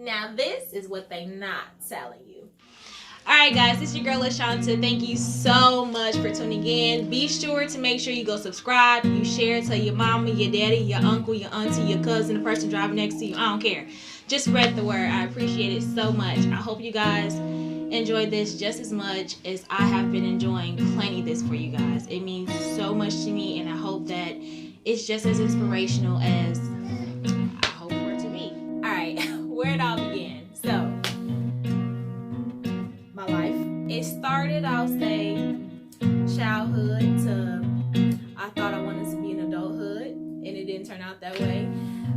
Now this is what they not telling you. Alright guys, it's your girl LaShanta. Thank you so much for tuning in. Be sure to make sure you go subscribe, you share, tell your mama, your daddy, your uncle, your auntie, your cousin, the person driving next to you. I don't care. Just spread the word. I appreciate it so much. I hope you guys enjoyed this just as much as I have been enjoying planning this for you guys. It means so much to me, and I hope that it's just as inspirational as I hope for it to be. Alright, where it all began. So, my life. It started, I'll say, childhood to I thought I wanted to be in adulthood, and it didn't turn out that way.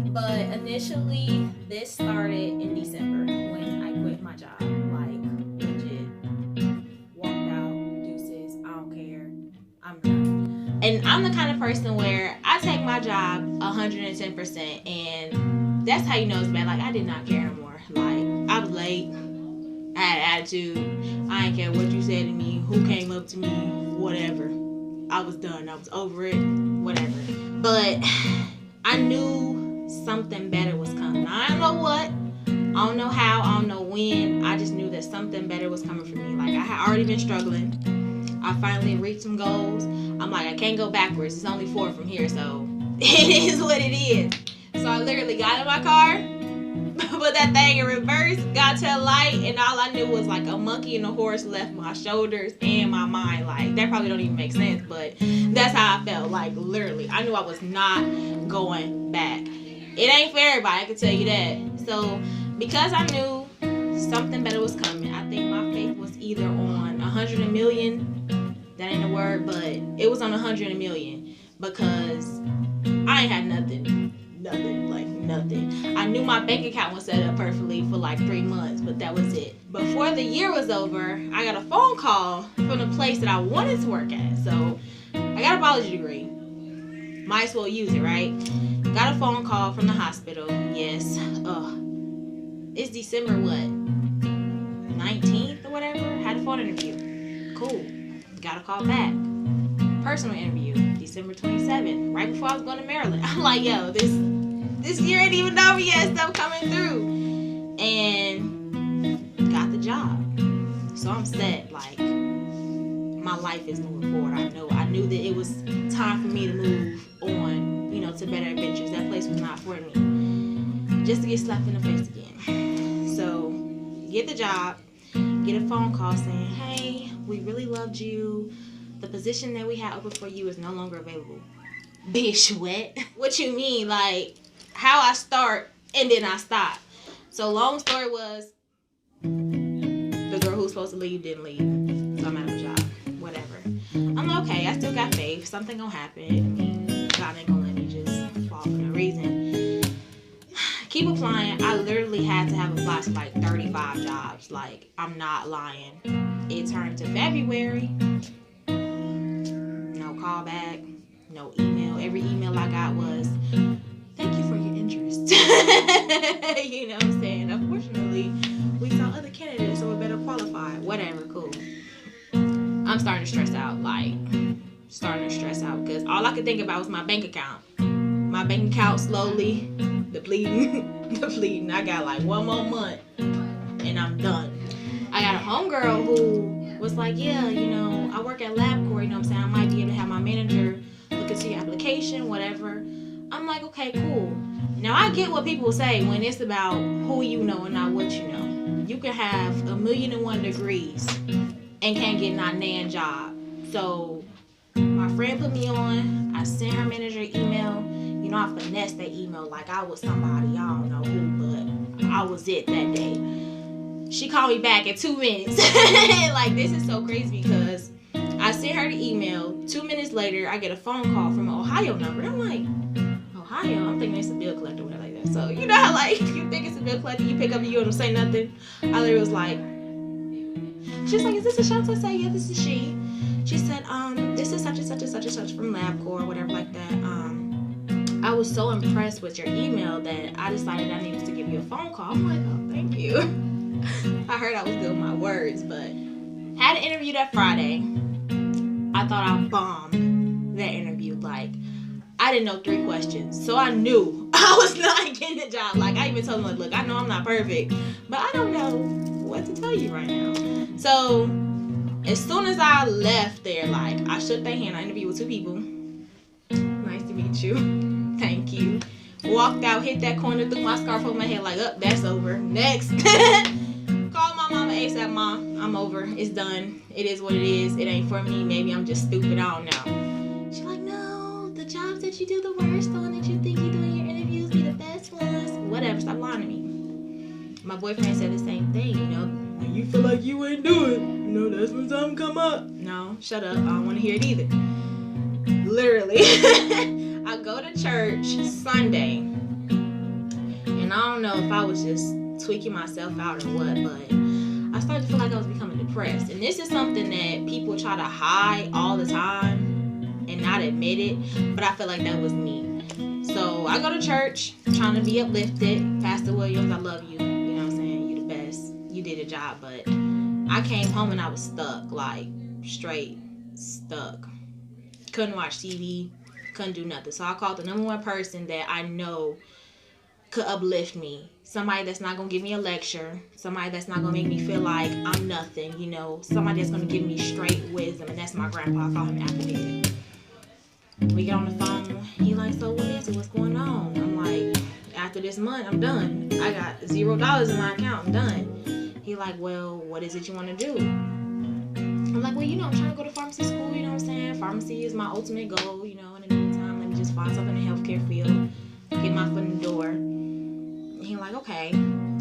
But initially, this started in December when I quit my job. Like, legit. Walked out, deuces, I don't care, I'm done. And I'm the kind of person where I take my job 110%, and that's how you know it's bad. Like, I did not care no more. Like, I was late, I had attitude, I didn't care what you said to me, who came up to me, whatever. I was done, I was over it, whatever. But I knew something better was coming. I don't know what, I don't know how, I don't know when. I just knew that something better was coming for me. Like, I had already been struggling. I finally reached some goals. I'm like, I can't go backwards. It's only 4 from here, so it is what it is. So I literally got in my car, put that thing in reverse, got to a light, and all I knew was like a monkey and a horse left my shoulders and my mind. Like, that probably don't even make sense, but that's how I felt. Like, literally, I knew I was not going back. It ain't for everybody, I can tell you that. So because I knew something better was coming, I think my faith was either on 100 million. That ain't a word, but it was on 100 million, because I ain't had nothing, like nothing. I knew my bank account was set up perfectly for like 3 months, but that was it. Before the year was over, I got a phone call from the place that I wanted to work at. So I got a biology degree. Might as well use it, right? Got a phone call from the hospital. Yes. It's December what? 19th or whatever. Had a phone interview. Cool. Got a call back. Personal interview. December 27th. Right before I was going to Maryland. I'm like, yo, this year ain't even over yet. Stuff coming through. And got the job. So I'm set. Like, my life is moving forward. I knew that it was time for me to move on, to better adventures. That place was not for me. Just to get slapped in the face again. So, get the job, get a phone call saying, hey, we really loved you. The position that we had open for you is no longer available. Bitch, what? What you mean? Like, how I start and then I stop. So, long story was, the girl who was supposed to leave didn't leave. So, I'm out of a job. Whatever. I'm like, okay, I still got faith. Something gonna happen. I mean, God ain't gonna let me just fall for no reason. Keep applying. I literally had to have applied to like 35 jobs. Like, I'm not lying. It turned to February. No call back. No email. Every email I got was, thank you for your interest. You know what I'm saying? Unfortunately, we saw other candidates who were better qualified. Whatever, cool. I'm starting to stress out, because all I could think about was my bank account. My bank account slowly depleting. I got like 1 more month and I'm done. I got a homegirl who was like, yeah, I work at LabCorp, you know what I'm saying? I might be able to have my manager look into your application, whatever. I'm like, okay, cool. Now I get what people say when it's about who you know and not what you know. You can have 1,000,001 degrees and can't get not nan job. So my friend put me on. I sent her manager an email. I finessed that email like I was somebody, I don't know who, but I was it that day. She called me back in 2 minutes. Like, this is so crazy because I sent her the email. 2 minutes later, I get a phone call from an Ohio number. I'm like, Ohio? I'm thinking it's a bill collector or whatever like that. So, you know how, like, you think it's a bill collector, you pick up and you don't say nothing. I literally was like, she's like, is this LaShanta? I said, yeah, this is she. She said, this is such and such and such and such from LabCorp or whatever like that. I was so impressed with your email that I decided I needed to give you a phone call. I'm like, oh, thank you. I heard I was good with my words, but had an interview that Friday. I thought I bombed that interview. Like, I didn't know 3 questions, so I knew I was not getting the job. Like, I even told him, like, look, I know I'm not perfect, but I don't know what to tell you right now. So as soon as I left there, like, I shook their hand. I interviewed with 2 people. Nice to meet you. Thank you. Walked out, hit that corner, threw my scarf over my head, like, oh, that's over. Next. Called my mama ASAP. Mom, I'm over. It's done. It is what it is. It ain't for me. Maybe I'm just stupid. I don't know. She's like, no, the jobs that you do the worst on, that you think you do in your interviews, be the best ones. Whatever. Stop lying to me. My boyfriend said the same thing, you know. When you feel like you ain't do it, you know, that's when something come up. No, shut up. I don't want to hear it either. Literally. I go to church Sunday, and I don't know if I was just tweaking myself out or what, but I started to feel like I was becoming depressed. And this is something that people try to hide all the time and not admit it, but I feel like that was me. So I go to church trying to be uplifted. Pastor Williams, I love you. You know what I'm saying? You the best. You did a job. But I came home and I was stuck, like straight stuck. Couldn't watch TV. Couldn't do nothing. So I called the number one person that I know could uplift me. Somebody that's not going to give me a lecture. Somebody that's not going to make me feel like I'm nothing, you know. Somebody that's going to give me straight wisdom. And that's my grandpa. I call him Advocate. We get on the phone. He like, so what is it? What's going on? I'm like, after this month, I'm done. I got $0 in my account. I'm done. He like, well, what is it you want to do? I'm like, well, you know, I'm trying to go to pharmacy school. You know what I'm saying? Pharmacy is my ultimate goal. You know, in the meantime, let me just find something in the healthcare field. Get my foot in the door. And he like, okay,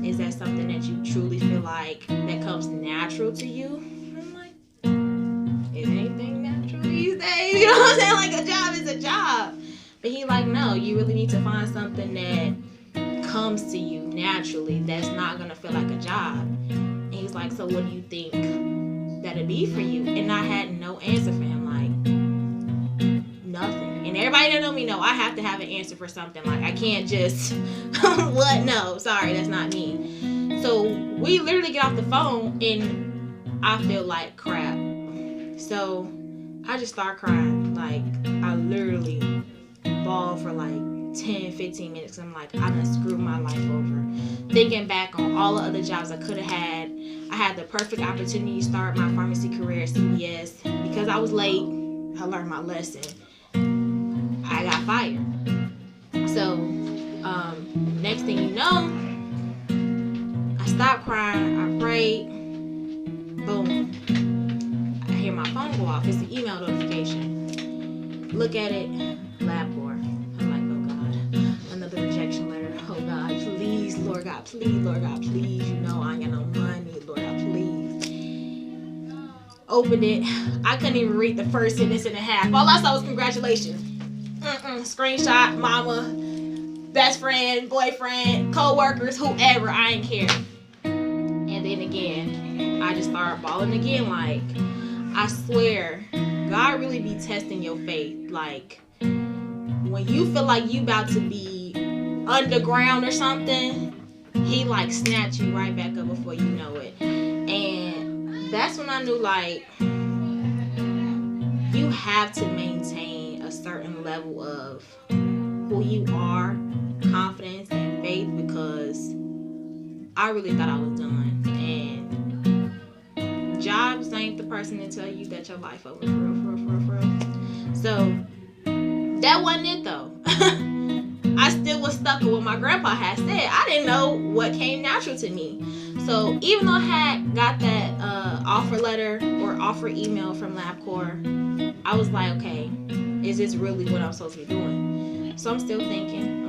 is that something that you truly feel like that comes natural to you? I'm like, is anything natural these days? You know what I'm saying? Like, a job is a job. But he like, no, you really need to find something that comes to you naturally that's not going to feel like a job. And he's like, so what do you think that'd be for you? And I had no answer for him, like, nothing. And everybody that know me know I have to have an answer for something. Like, I can't just, what? No, sorry, that's not me. So we literally get off the phone and I feel like crap. So I just start crying. Like, I literally bawled for like 10, 15 minutes. I'm like, I done screwed my life over. Thinking back on all the other jobs I could have had. I had the perfect opportunity to start my pharmacy career at CVS. Because I was late, I learned my lesson. I got fired. So, next thing you know, I stopped crying, I prayed, boom. I hear my phone go off. It's an email notification. Look at it, LabCorp. I'm like, oh God, another rejection letter. Oh God, please, Lord God, please. You know I ain't got no money, Lord God, please. Opened it. I couldn't even read the first sentence and a half. All I saw was congratulations. Screenshot, mama, best friend, boyfriend, co-workers, whoever, I ain't care. And then again, I just started bawling again. Like, I swear, God really be testing your faith. Like, when you feel like you about to be underground or something, he like snatch you right back up before you know it. And that's when I knew, like, you have to maintain a certain level of who you are, confidence and faith, because I really thought I was done. And jobs ain't the person to tell you that your life over, for real. So that wasn't it though. I still was stuck with what my grandpa had said. I didn't know what came natural to me. So even though I had got that offer letter or offer email from LabCorp, I was like, okay, is this really what I'm supposed to be doing? So I'm still thinking.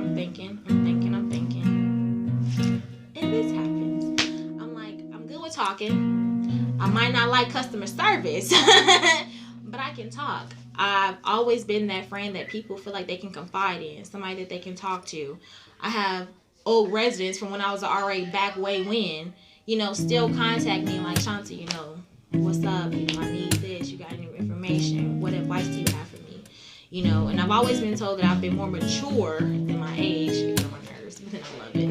And this happens. I'm like, I'm good with talking. I might not like customer service, but I can talk. I've always been that friend that people feel like they can confide in, somebody that they can talk to. I have old residents from when I was an RA back way when, you know, still contact me like, Shanti, you know, what's up? You know, I need this. You got any information? What advice do you have for me? You know, and I've always been told that I've been more mature than my age. You know, my nerves, but I love it.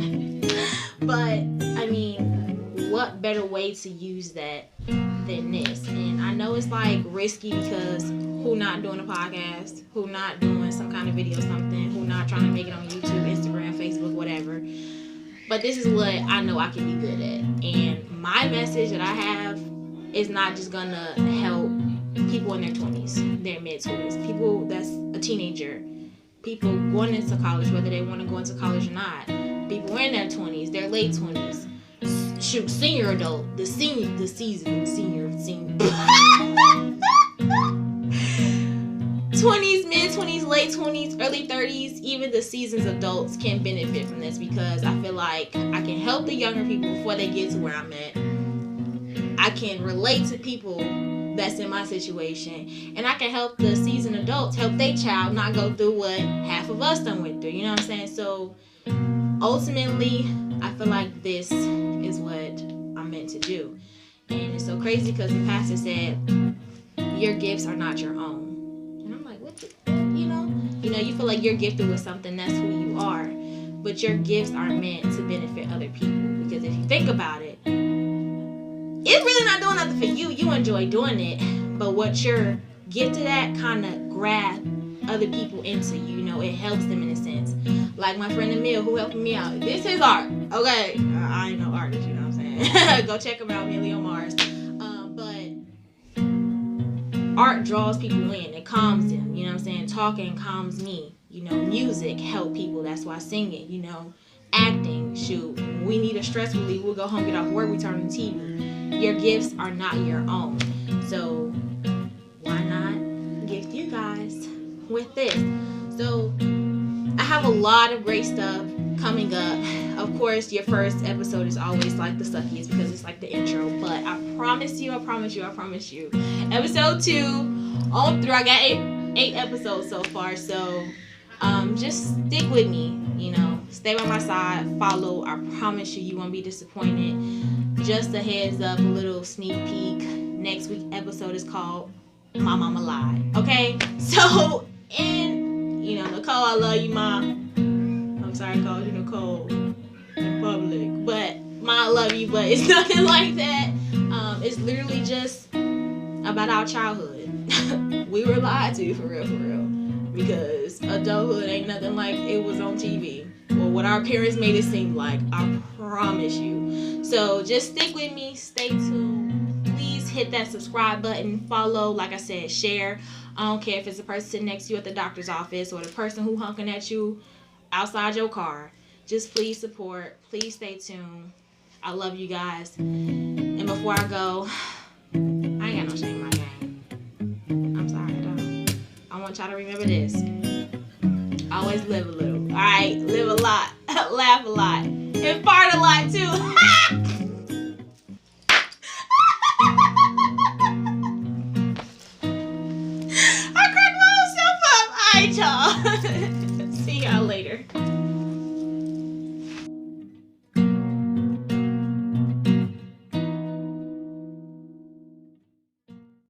But, I mean, what better way to use that than this? And I know it's like risky because who not doing a podcast, who not doing some kind of video, something, who not trying to make it on YouTube, Instagram, Facebook, whatever. But this is what I know I can be good at. And my message that I have is not just gonna help people in their 20s, their mid-20s, people that's a teenager, people going into college, whether they want to go into college or not, people in their 20s, their late 20s, shoot, senior adult, the senior 20s, mid-20s, late 20s, early 30s, even the seasoned adults can benefit from this, because I feel like I can help the younger people before they get to where I'm at. I can relate to people that's in my situation, and I can help the seasoned adults help their child not go through what half of us done went through. You know what I'm saying? So ultimately, I feel like this is what I'm meant to do. And it's so crazy because the pastor said, your gifts are not your own. And I'm like, what? You feel like you're gifted with something, that's who you are. But your gifts aren't meant to benefit other people. Because if you think about it, it's really not doing nothing for you. You enjoy doing it. But what you're gifted at kind of grabs other people into you. It helps them in a sense. Like my friend Emil, who helped me out. This is art. Okay. I ain't no artist, you know what I'm saying? Go check him out, Emilio Mars. But art draws people in. It calms them. You know what I'm saying? Talking calms me. Music help people. That's why singing, acting, shoot. We need a stress relief. We'll go home, get off work, we turn on TV. Your gifts are not your own. So why not gift you guys with this? So I have a lot of great stuff coming up. Of course, your first episode is always like the suckiest because it's like the intro. But I promise you. Episode 2 on through. I got eight episodes so far. So just stick with me. Stay by my side. Follow. I promise you won't be disappointed. Just a heads up, a little sneak peek. Next week's episode is called My Mama Lied. Okay? So, Nicole, I love you, Ma. I'm sorry I called you Nicole in public. But, Ma, I love you, but it's nothing like that. It's literally just about our childhood. We were lied to, for real. Because adulthood ain't nothing like it was on TV. Or what our parents made it seem like. I promise you. So, just stick with me. Stay tuned. Please hit that subscribe button. Follow, like I said, share. I don't care if it's the person sitting next to you at the doctor's office or the person who honking at you outside your car. Just please support. Please stay tuned. I love you guys. And before I go, I ain't got no shame in my game. I'm sorry, I don't. I want y'all to remember this. Always live a little. Alright? Live a lot. Laugh a lot. And fart a lot too. Y'all. See y'all later.